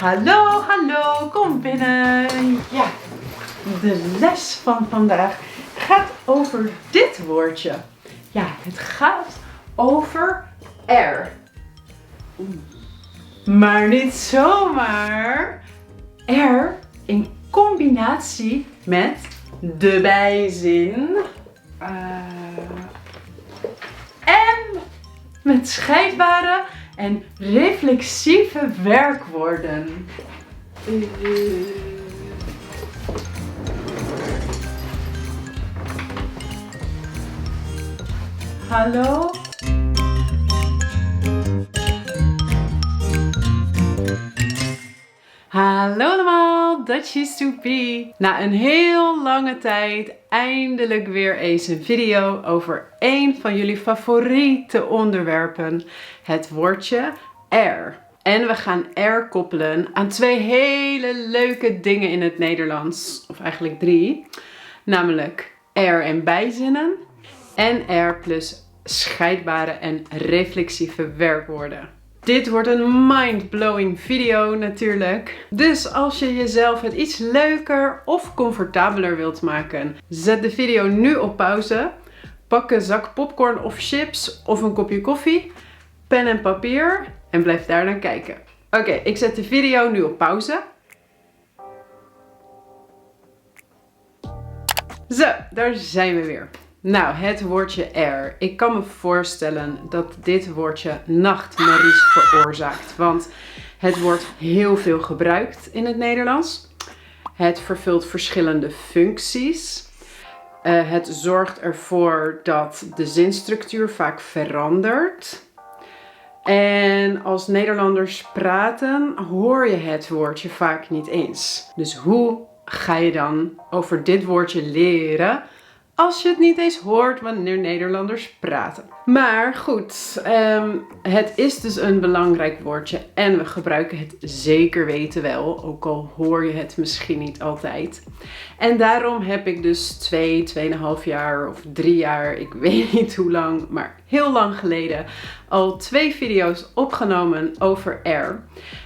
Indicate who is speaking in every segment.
Speaker 1: Hallo, hallo, kom binnen. Ja, de les van vandaag gaat over dit woordje. Ja, het gaat over er. Maar niet zomaar. Er in combinatie met de bijzin. En met scheidbare en reflexieve werkwoorden. Hallo? Hallo allemaal, Dutchie Soepie. Na een heel lange tijd eindelijk weer eens een video over één van jullie favoriete onderwerpen. Het woordje er. En we gaan er koppelen aan twee hele leuke dingen in het Nederlands. Of eigenlijk 3. Namelijk er en bijzinnen. En er plus scheidbare en reflexieve werkwoorden. Dit wordt een mind-blowing video natuurlijk. Dus als je jezelf het iets leuker of comfortabeler wilt maken, zet de video nu op pauze. Pak een zak popcorn of chips of een kopje koffie, pen en papier en blijf daar dan kijken. Oké, ik zet de video nu op pauze. Zo, daar zijn we weer. Nou, het woordje er. Ik kan me voorstellen dat dit woordje nachtmerries veroorzaakt. Want het wordt heel veel gebruikt in het Nederlands. Het vervult verschillende functies. Het zorgt ervoor dat de zinsstructuur vaak verandert. En als Nederlanders praten, hoor je het woordje vaak niet eens. Dus hoe ga je dan over dit woordje leren als je het niet eens hoort wanneer Nederlanders praten? Maar goed, het is dus een belangrijk woordje en we gebruiken het zeker weten wel, ook al hoor je het misschien niet altijd. En daarom heb ik dus 2,5 jaar of 3 jaar, ik weet niet hoe lang, maar heel lang geleden al 2 video's opgenomen over er.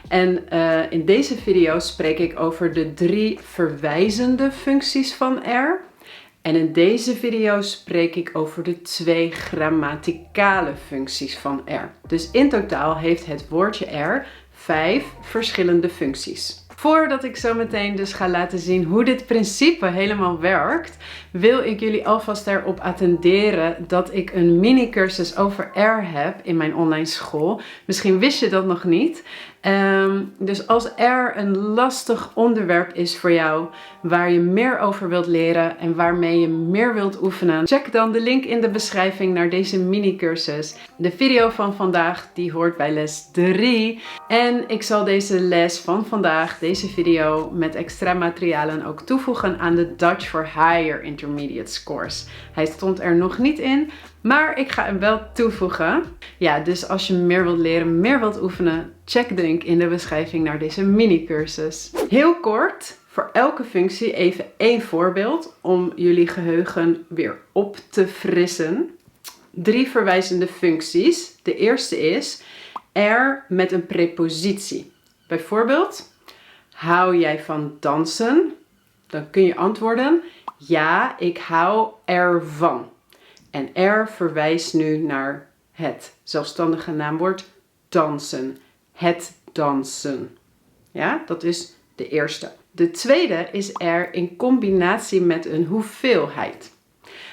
Speaker 1: En in deze video spreek ik over de 3 verwijzende functies van er. En in deze video spreek ik over de 2 grammaticale functies van er. Dus in totaal heeft het woordje er 5 verschillende functies. Voordat ik zo meteen dus ga laten zien hoe dit principe helemaal werkt, wil ik jullie alvast erop attenderen dat ik een mini-cursus over er heb in mijn online school. Misschien wist je dat nog niet. Dus als er een lastig onderwerp is voor jou, waar je meer over wilt leren en waarmee je meer wilt oefenen, check dan de link in de beschrijving naar deze mini-cursus. De video van vandaag die hoort bij les 3 en ik zal deze les van vandaag, deze video met extra materialen ook toevoegen aan de Dutch for Higher Intermediates course. Hij stond er nog niet in, maar ik ga hem wel toevoegen. Ja, dus als je meer wilt leren, meer wilt oefenen, check de link in de beschrijving naar deze mini-cursus. Heel kort, voor elke functie even 1 voorbeeld om jullie geheugen weer op te frissen. 3 verwijzende functies. De eerste is er met een prepositie. Bijvoorbeeld, hou jij van dansen? Dan kun je antwoorden, ja, ik hou ervan. En er verwijst nu naar het zelfstandige naamwoord dansen. Het dansen. Ja, dat is de eerste. De tweede is er in combinatie met een hoeveelheid.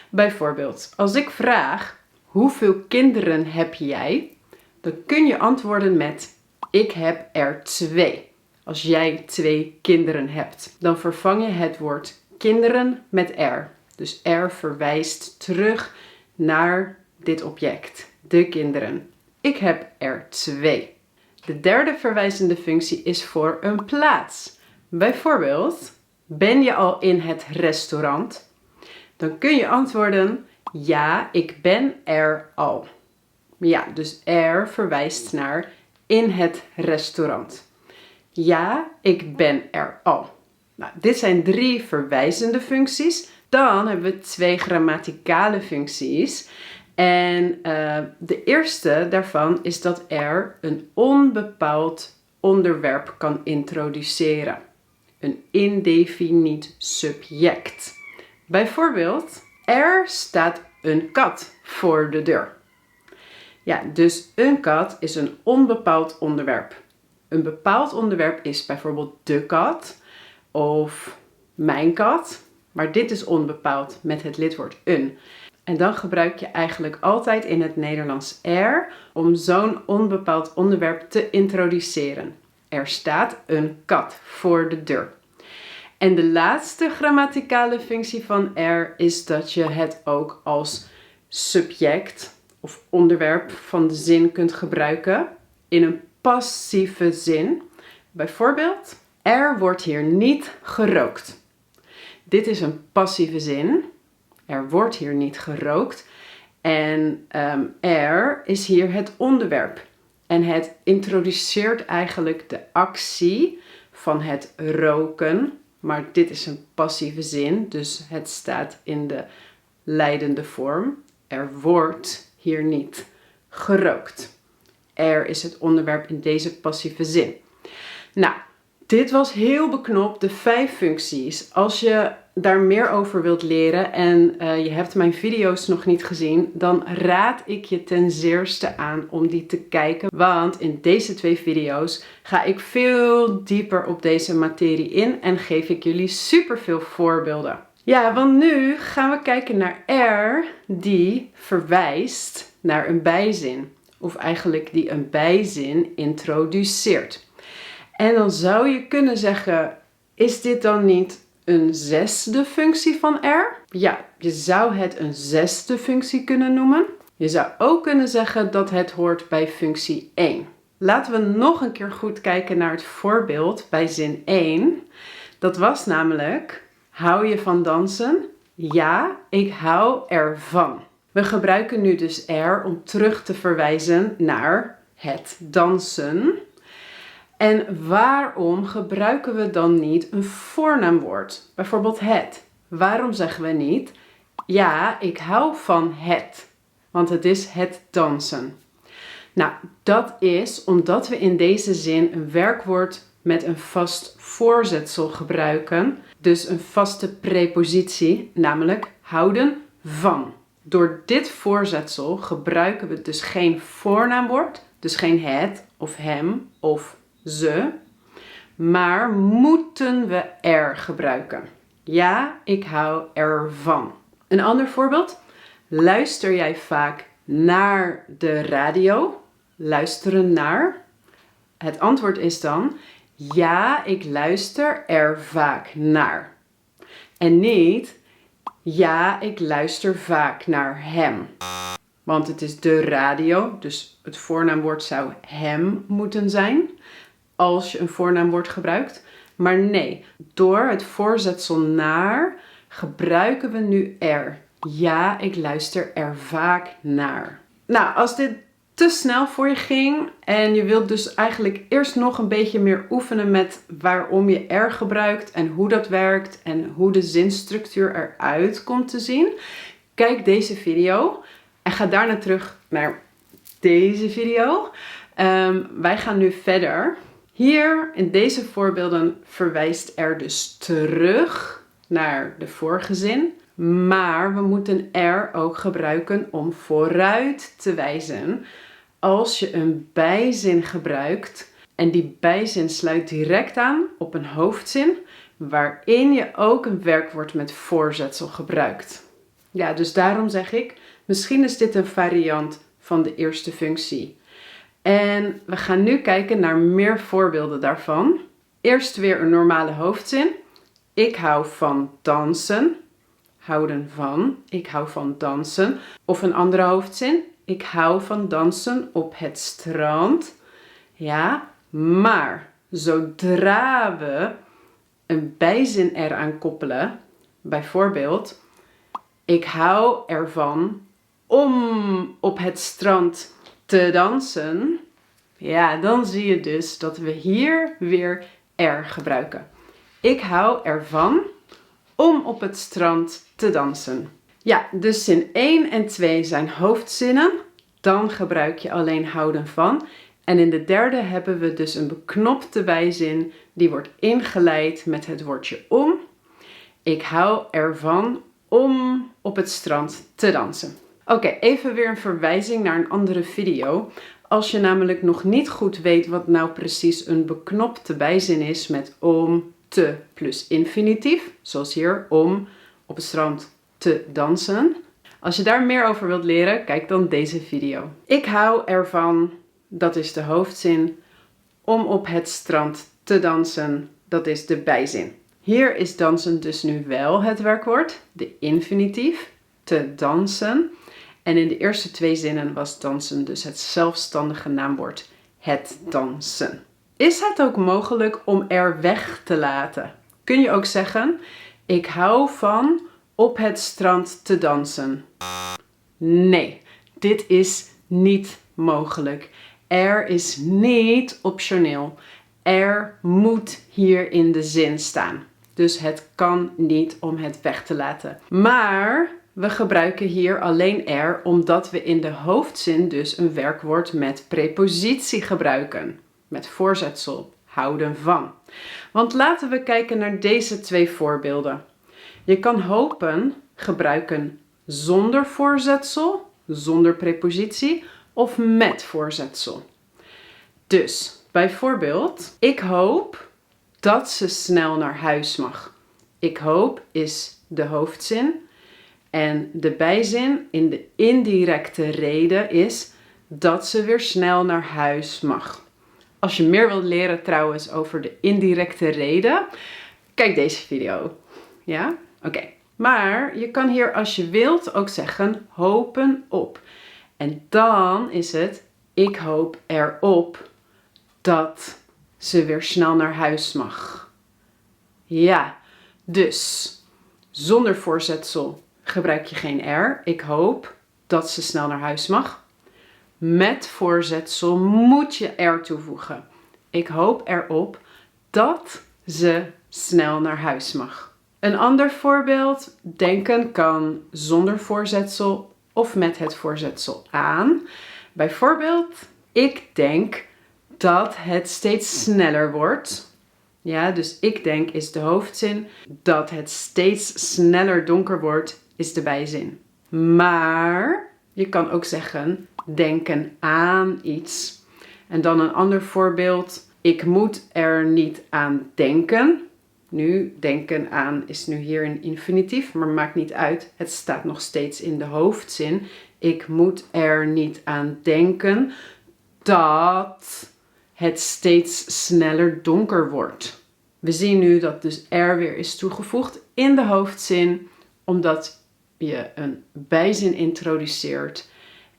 Speaker 1: Bijvoorbeeld, als ik vraag, hoeveel kinderen heb jij? Dan kun je antwoorden met, ik heb er 2. Als jij 2 kinderen hebt, dan vervang je het woord kinderen met er. Dus er verwijst terug naar dit object, de kinderen. Ik heb er 2. De derde verwijzende functie is voor een plaats. Bijvoorbeeld, ben je al in het restaurant? Dan kun je antwoorden, ja, ik ben er al. Ja, dus er verwijst naar in het restaurant. Ja, ik ben er al. Nou, dit zijn 3 verwijzende functies. Dan hebben we 2 grammaticale functies. En de eerste daarvan is dat er een onbepaald onderwerp kan introduceren. Een indefiniet subject. Bijvoorbeeld, er staat een kat voor de deur. Ja, dus een kat is een onbepaald onderwerp. Een bepaald onderwerp is bijvoorbeeld de kat of mijn kat. Maar dit is onbepaald met het lidwoord een. En dan gebruik je eigenlijk altijd in het Nederlands er om zo'n onbepaald onderwerp te introduceren. Er staat een kat voor de deur. En de laatste grammaticale functie van er is dat je het ook als subject of onderwerp van de zin kunt gebruiken in een passieve zin. Bijvoorbeeld, er wordt hier niet gerookt. Dit is een passieve zin. Er wordt hier niet gerookt. En er is hier het onderwerp. En het introduceert eigenlijk de actie van het roken. Maar dit is een passieve zin, dus het staat in de leidende vorm. Er wordt hier niet gerookt. Er is het onderwerp in deze passieve zin. Nou, dit was heel beknopt, de 5 functies. Als je daar meer over wilt leren en je hebt mijn video's nog niet gezien, dan raad ik je ten zeerste aan om die te kijken. Want in deze 2 video's ga ik veel dieper op deze materie in en geef ik jullie superveel voorbeelden. Ja, want nu gaan we kijken naar er die verwijst naar een bijzin. Of eigenlijk die een bijzin introduceert. En dan zou je kunnen zeggen, is dit dan niet een 6e functie van er? Ja, je zou het een 6e functie kunnen noemen. Je zou ook kunnen zeggen dat het hoort bij functie 1. Laten we nog een keer goed kijken naar het voorbeeld bij zin 1. Dat was namelijk, hou je van dansen? Ja, ik hou ervan. We gebruiken nu dus er om terug te verwijzen naar het dansen. En waarom gebruiken we dan niet een voornaamwoord? Bijvoorbeeld het. Waarom zeggen we niet, ja, ik hou van het? Want het is het dansen. Nou, dat is omdat we in deze zin een werkwoord met een vast voorzetsel gebruiken. Dus een vaste prepositie, namelijk houden van. Door dit voorzetsel gebruiken we dus geen voornaamwoord, dus geen het of hem of ze, maar moeten we er gebruiken. Ja, ik hou ervan. Een ander voorbeeld. Luister jij vaak naar de radio? Luisteren naar. Het antwoord is dan, ja, ik luister er vaak naar. En niet, ja, ik luister vaak naar hem. Want het is de radio, dus het voornaamwoord zou hem moeten zijn. Als je een voornaamwoord gebruikt. Maar nee, door het voorzetsel naar gebruiken we nu er. Ja, ik luister er vaak naar. Nou, als dit te snel voor je ging en je wilt dus eigenlijk eerst nog een beetje meer oefenen met waarom je er gebruikt en hoe dat werkt en hoe de zinsstructuur eruit komt te zien, kijk deze video en ga daarna terug naar deze video. Wij gaan nu verder. Hier in deze voorbeelden verwijst er dus terug naar de vorige zin. Maar we moeten er ook gebruiken om vooruit te wijzen. Als je een bijzin gebruikt en die bijzin sluit direct aan op een hoofdzin, waarin je ook een werkwoord met voorzetsel gebruikt. Ja, dus daarom zeg ik, misschien is dit een variant van de eerste functie. En we gaan nu kijken naar meer voorbeelden daarvan. Eerst weer een normale hoofdzin. Ik hou van dansen. Houden van. Ik hou van dansen. Of een andere hoofdzin. Ik hou van dansen op het strand. Ja, maar zodra we een bijzin eraan koppelen, bijvoorbeeld, ik hou ervan om op het strand te dansen, ja, dan zie je dus dat we hier weer er gebruiken. Ik hou ervan om op het strand te dansen. Ja, dus zin 1 en 2 zijn hoofdzinnen. Dan gebruik je alleen houden van. En in de derde hebben we dus een beknopte bijzin die wordt ingeleid met het woordje om. Ik hou ervan om op het strand te dansen. Oké, even weer een verwijzing naar een andere video. Als je namelijk nog niet goed weet wat nou precies een beknopte bijzin is met om, te plus infinitief, zoals hier om op het strand te dansen. Als je daar meer over wilt leren, kijk dan deze video. Ik hou ervan, dat is de hoofdzin, om op het strand te dansen, dat is de bijzin. Hier is dansen dus nu wel het werkwoord, de infinitief, te dansen. En in de eerste twee zinnen was dansen dus het zelfstandige naamwoord, het dansen. Is het ook mogelijk om er weg te laten? Kun je ook zeggen, ik hou van op het strand te dansen. Nee, dit is niet mogelijk. Er is niet optioneel. Er moet hier in de zin staan. Dus het kan niet om het weg te laten. Maar we gebruiken hier alleen er omdat we in de hoofdzin dus een werkwoord met prepositie gebruiken. Met voorzetsel, houden van. Want laten we kijken naar deze twee voorbeelden. Je kan hopen gebruiken zonder voorzetsel, zonder prepositie of met voorzetsel. Dus bijvoorbeeld, ik hoop dat ze snel naar huis mag. Ik hoop is de hoofdzin en de bijzin in de indirecte reden is dat ze weer snel naar huis mag. Als je meer wilt leren trouwens over de indirecte reden, kijk deze video. Ja? Oké. Maar je kan hier als je wilt ook zeggen hopen op. En dan is het ik hoop erop dat ze weer snel naar huis mag. Ja, dus zonder voorzetsel gebruik je geen er. Ik hoop dat ze snel naar huis mag. Met voorzetsel moet je er toevoegen. Ik hoop erop dat ze snel naar huis mag. Een ander voorbeeld, denken kan zonder voorzetsel of met het voorzetsel aan. Bijvoorbeeld, ik denk dat het steeds sneller wordt. Ja, dus ik denk is de hoofdzin. Dat het steeds sneller donker wordt is de bijzin. Maar je kan ook zeggen denken aan iets. En dan een ander voorbeeld. Ik moet er niet aan denken. Nu, denken aan is nu hier een infinitief, maar maakt niet uit. Het staat nog steeds in de hoofdzin. Ik moet er niet aan denken dat het steeds sneller donker wordt. We zien nu dat dus er weer is toegevoegd in de hoofdzin, omdat je een bijzin introduceert.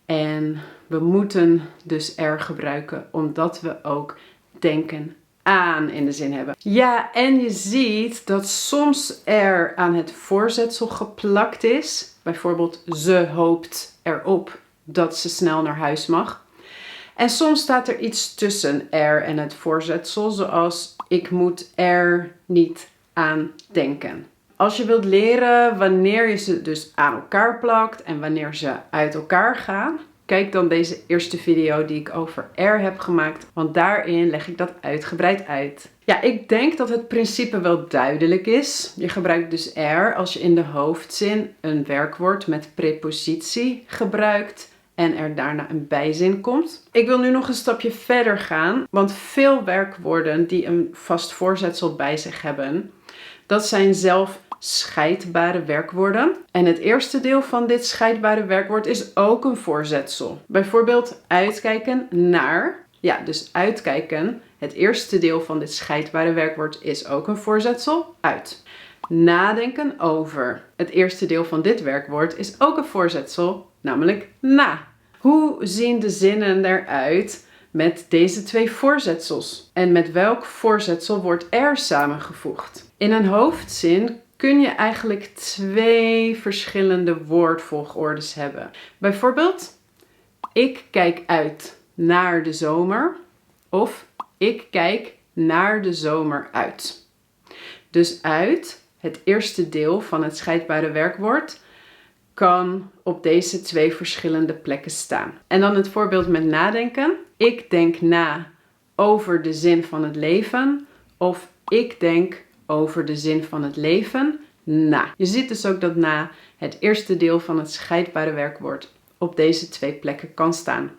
Speaker 1: En we moeten dus er gebruiken, omdat we ook denken aan in de zin hebben. Ja, en je ziet dat soms er aan het voorzetsel geplakt is. Bijvoorbeeld, ze hoopt erop dat ze snel naar huis mag. En soms staat er iets tussen er en het voorzetsel, zoals ik moet er niet aan denken. Als je wilt leren wanneer je ze dus aan elkaar plakt en wanneer ze uit elkaar gaan, kijk dan deze eerste video die ik over er heb gemaakt, want daarin leg ik dat uitgebreid uit. Ja, ik denk dat het principe wel duidelijk is. Je gebruikt dus er als je in de hoofdzin een werkwoord met prepositie gebruikt en er daarna een bijzin komt. Ik wil nu nog een stapje verder gaan, want veel werkwoorden die een vast voorzetsel bij zich hebben, dat zijn zelf scheidbare werkwoorden. En het eerste deel van dit scheidbare werkwoord is ook een voorzetsel. Bijvoorbeeld uitkijken naar. Ja, dus uitkijken. Het eerste deel van dit scheidbare werkwoord is ook een voorzetsel. Uit. Nadenken over. Het eerste deel van dit werkwoord is ook een voorzetsel, namelijk na. Hoe zien de zinnen eruit met deze twee voorzetsels? En met welk voorzetsel wordt er samengevoegd? In een hoofdzin kun je eigenlijk twee verschillende woordvolgordes hebben. Bijvoorbeeld, ik kijk uit naar de zomer of ik kijk naar de zomer uit. Dus uit, het eerste deel van het scheidbare werkwoord, kan op deze twee verschillende plekken staan. En dan het voorbeeld met nadenken. ik denk na over de zin van het leven. Of ik denk over de zin van het leven na. Je ziet dus ook dat na het eerste deel van het scheidbare werkwoord op deze 2 plekken kan staan.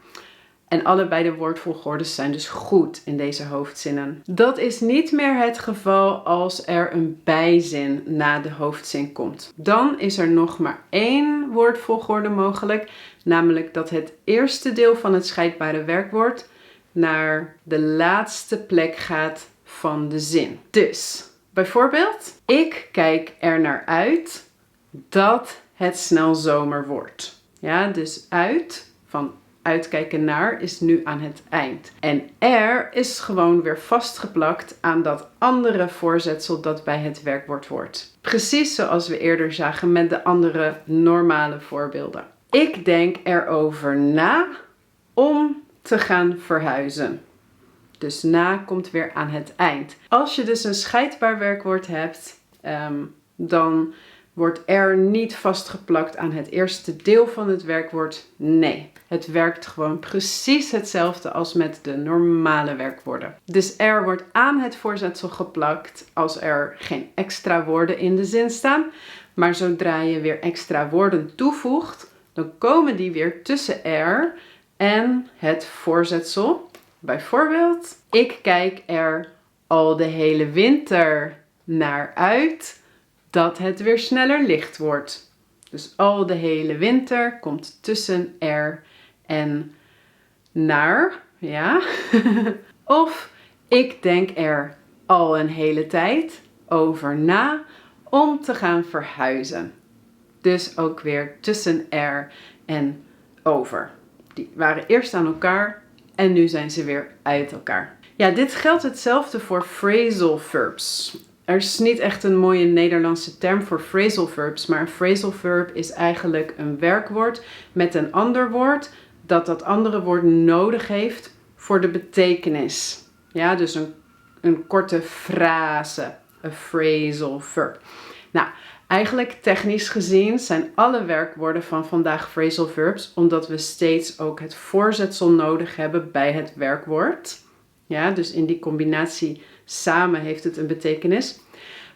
Speaker 1: En allebei de woordvolgordes zijn dus goed in deze hoofdzinnen. Dat is niet meer het geval als er een bijzin na de hoofdzin komt. Dan is er nog maar 1 woordvolgorde mogelijk, namelijk dat het eerste deel van het scheidbare werkwoord naar de laatste plek gaat van de zin. Dus, bijvoorbeeld, ik kijk er naar uit dat het snel zomer wordt. Ja, dus uit, van uitkijken naar, is nu aan het eind. En er is gewoon weer vastgeplakt aan dat andere voorzetsel dat bij het werkwoord hoort. Precies zoals we eerder zagen met de andere normale voorbeelden. Ik denk erover na om te gaan verhuizen. Dus na komt weer aan het eind. Als je dus een scheidbaar werkwoord hebt, dan wordt er niet vastgeplakt aan het eerste deel van het werkwoord. Nee, het werkt gewoon precies hetzelfde als met de normale werkwoorden. Dus er wordt aan het voorzetsel geplakt als er geen extra woorden in de zin staan. Maar zodra je weer extra woorden toevoegt, dan komen die weer tussen er en het voorzetsel. Bijvoorbeeld, ik kijk er al de hele winter naar uit dat het weer sneller licht wordt. Dus al de hele winter komt tussen er en naar, ja. Of ik denk er al een hele tijd over na om te gaan verhuizen. Dus ook weer tussen er en over. Die waren eerst aan elkaar en nu zijn ze weer uit elkaar. Ja, dit geldt hetzelfde voor phrasal verbs. Er is niet echt een mooie Nederlandse term voor phrasal verbs, maar een phrasal verb is eigenlijk een werkwoord met een ander woord dat andere woord nodig heeft voor de betekenis. Ja, dus een korte frase, een phrasal verb. Nou, eigenlijk technisch gezien zijn alle werkwoorden van vandaag phrasal verbs, omdat we steeds ook het voorzetsel nodig hebben bij het werkwoord. Ja, dus in die combinatie samen heeft het een betekenis.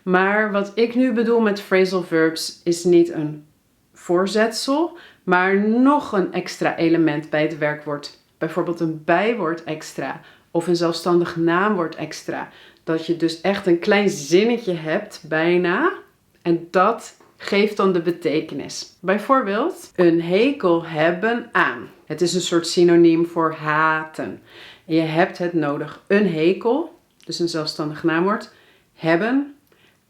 Speaker 1: Maar wat ik nu bedoel met phrasal verbs is niet een voorzetsel, maar nog een extra element bij het werkwoord. Bijvoorbeeld een bijwoord extra of een zelfstandig naamwoord extra. Dat je dus echt een klein zinnetje hebt bijna en dat geeft dan de betekenis. Bijvoorbeeld een hekel hebben aan. Het is een soort synoniem voor haten. En je hebt het nodig. Een hekel, dus een zelfstandig naamwoord, hebben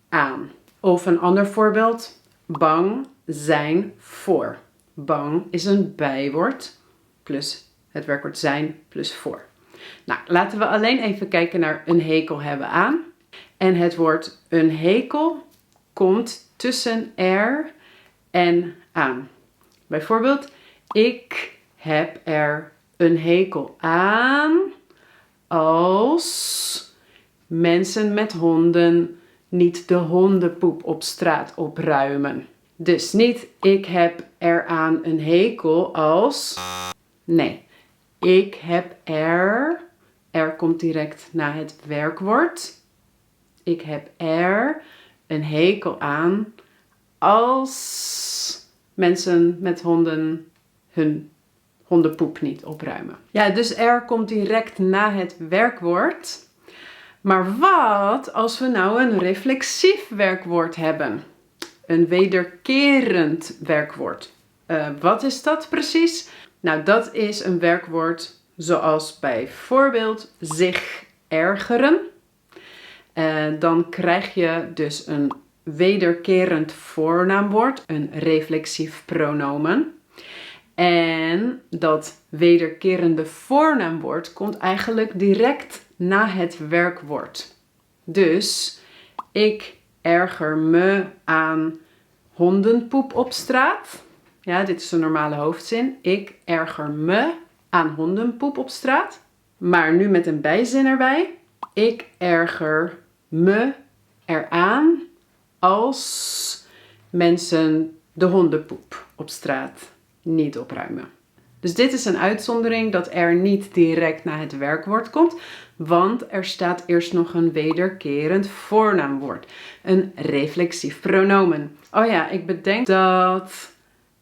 Speaker 1: aan. Of een ander voorbeeld, bang zijn voor. Bang is een bijwoord plus het werkwoord zijn plus voor. Nou, laten we alleen even kijken naar een hekel hebben aan. En het woord een hekel komt tussen er en aan. Bijvoorbeeld, ik heb er een hekel aan als mensen met honden niet de hondenpoep op straat opruimen. Dus niet, ik heb eraan een hekel als... Nee, ik heb er komt direct na het werkwoord. Ik heb er een hekel aan als mensen met honden hun hondenpoep niet opruimen. Ja, dus er komt direct na het werkwoord. Maar wat als we nou een reflexief werkwoord hebben? Een wederkerend werkwoord. Wat is dat precies? Nou, dat is een werkwoord zoals bijvoorbeeld zich ergeren. Dan krijg je dus een wederkerend voornaamwoord, een reflexief pronomen. En dat wederkerende voornaamwoord komt eigenlijk direct na het werkwoord. Dus ik erger me aan hondenpoep op straat. Ja, dit is een normale hoofdzin. Ik erger me aan hondenpoep op straat. Maar nu met een bijzin erbij. Ik erger me eraan als mensen de hondenpoep op straat niet opruimen. Dus dit is een uitzondering dat er niet direct na het werkwoord komt, want er staat eerst nog een wederkerend voornaamwoord. Een reflexief pronomen. Oh ja, ik bedenk dat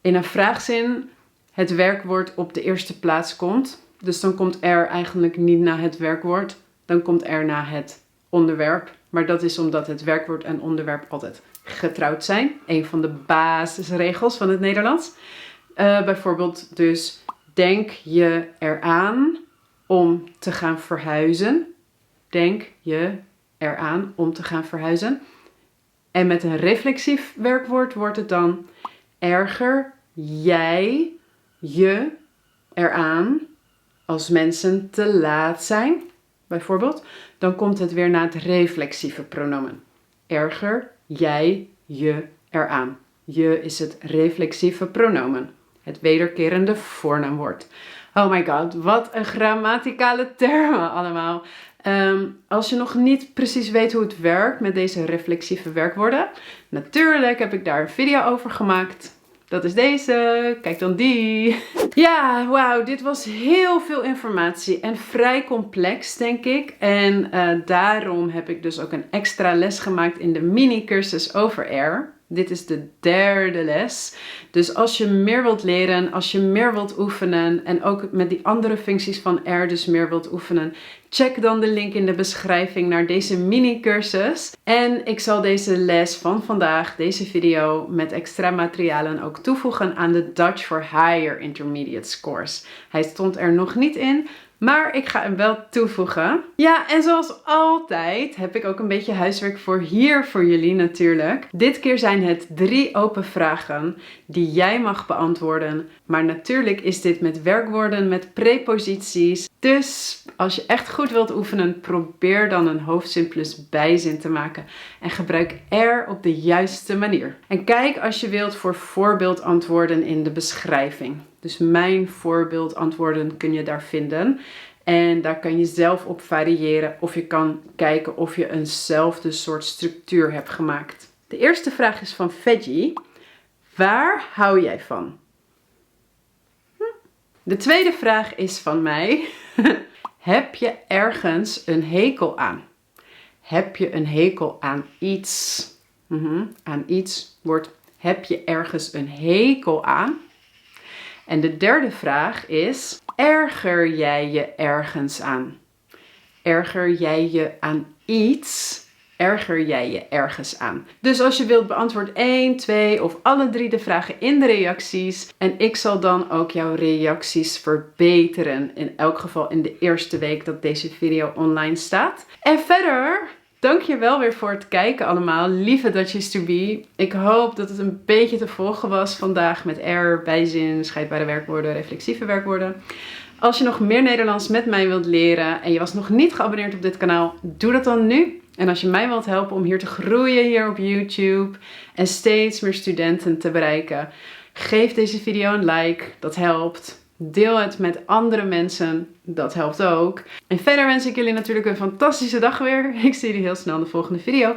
Speaker 1: in een vraagzin het werkwoord op de eerste plaats komt. Dus dan komt er eigenlijk niet na het werkwoord, dan komt er na het onderwerp. Maar dat is omdat het werkwoord en onderwerp altijd getrouwd zijn. Een van de basisregels van het Nederlands. Bijvoorbeeld dus, denk je eraan om te gaan verhuizen? Denk je eraan om te gaan verhuizen? En met een reflexief werkwoord wordt het dan, erger jij je eraan als mensen te laat zijn? Bijvoorbeeld, dan komt het weer na het reflexieve pronomen. Erger jij je eraan. Je is het reflexieve pronomen. Het wederkerende voornaamwoord. Oh my god, wat een grammaticale termen allemaal. Als je nog niet precies weet hoe het werkt met deze reflexieve werkwoorden, natuurlijk heb ik daar een video over gemaakt. Dat is deze. Kijk dan die. Ja, wauw. Dit was heel veel informatie en vrij complex, denk ik. En daarom heb ik dus ook een extra les gemaakt in de mini-cursus over R. Dit is de 3e les. Dus als je meer wilt leren, als je meer wilt oefenen en ook met die andere functies van R dus meer wilt oefenen, check dan de link in de beschrijving naar deze mini-cursus. En ik zal deze les van vandaag, deze video met extra materialen ook toevoegen aan de Dutch for Higher Intermediate Scores. Hij stond er nog niet in, maar ik ga hem wel toevoegen. Ja, en zoals altijd heb ik ook een beetje huiswerk voor jullie natuurlijk. Dit keer zijn het 3 open vragen die jij mag beantwoorden. Maar natuurlijk is dit met werkwoorden, met preposities. Dus als je echt goed wilt oefenen, probeer dan een hoofdzin plus bijzin te maken. En gebruik R op de juiste manier. En kijk als je wilt voor voorbeeldantwoorden in de beschrijving. Dus mijn voorbeeldantwoorden kun je daar vinden. En daar kan je zelf op variëren of je kan kijken of je eenzelfde soort structuur hebt gemaakt. De eerste vraag is van Veggie. Waar hou jij van? De tweede vraag is van mij. Heb je ergens een hekel aan? Heb je een hekel aan iets? Aan iets wordt heb je ergens een hekel aan? En de derde vraag is, erger jij je ergens aan? Erger jij je aan iets? Erger jij je ergens aan? Dus als je wilt, beantwoord 1, 2 of alle 3 de vragen in de reacties. En ik zal dan ook jouw reacties verbeteren. In elk geval in de eerste week dat deze video online staat. En verder, dank je wel weer voor het kijken allemaal. Lieve Dutchies to be. Ik hoop dat het een beetje te volgen was vandaag met R, bijzin, scheidbare werkwoorden, reflexieve werkwoorden. Als je nog meer Nederlands met mij wilt leren en je was nog niet geabonneerd op dit kanaal, doe dat dan nu. En als je mij wilt helpen om hier te groeien hier op YouTube en steeds meer studenten te bereiken, geef deze video een like, dat helpt. Deel het met andere mensen, dat helpt ook. En verder wens ik jullie natuurlijk een fantastische dag weer. Ik zie jullie heel snel in de volgende video.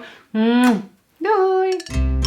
Speaker 1: Doei!